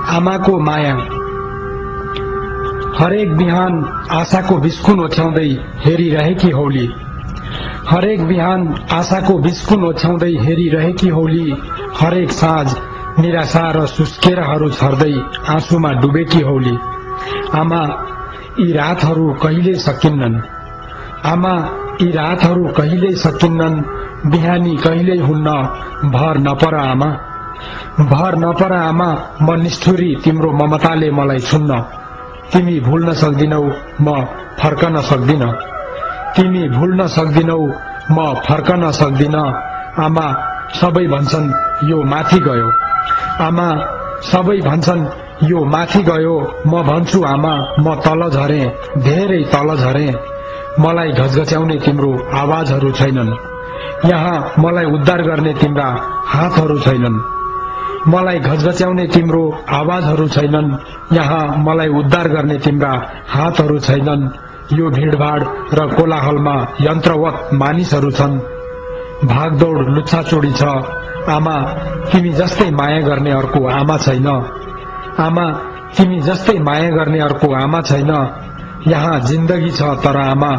आमाको माया। हरेक बिहान आशाको बिस्कुन ओछ्याउँदै हेरिरहेकी हौली। हरेक बिहान आशाको बिस्कुन ओछ्याउँदै हेरिरहेकी हौली। हरेक साँझ निराशा र सुस्केराहरू छर्दै आँसुमा डुबेकी हौली। आमा, यी रातहरू कहिल्यै सकिन्नन्। आमा, यी रातहरू कहिल्यै सकिन्नन्। बिहानी कहिल्यै हुन्न, भर नपर आमा। भर नपर आमा, म निष्ठुरी तिम्रो ममताले मलाई छुन्न। तिमी भुल्न सक्दिनौ, म फर्कन सक्दिन। तिमी भुल्न सक्दिनौ, म फर्कन सक्दिन। आमा, सबै भन्छन् यो माथि गयो। आमा, सबै भन्छन् यो माथि गयो। म भन्छु आमा, म तल झरे, धेरै तल झरे। मलाई घचघच्याउने तिम्रो आवाजहरू छैनन्। यहाँ मलाई उद्धार गर्ने तिम्रा हातहरू छैनन्। मलाई घचघच्याउने तिम्रो आवाजहरू छैनन्। यहाँ मलाई उद्धार गर्ने तिम्रा हातहरू छैनन्। यो भिडभाड र कोलाहलमा यन्त्रवत मानिसहरू छन्। भागदौड लुच्छाचोडी छ। आमा, तिमी जस्तै माया गर्ने अर्को आमा छैन। आमा, तिमी जस्तै माया गर्ने अर्को आमा छैन। यहाँ जिन्दगी छ तर आमा,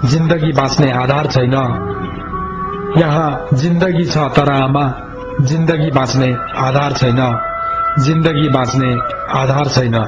जिन्दगी बाँच्ने आधार छैन। यहाँ जिन्दगी छ तर आमा, जिन्दगी बाँच्ने आधार छैन। जिन्दगी बाँच्ने आधार छैन।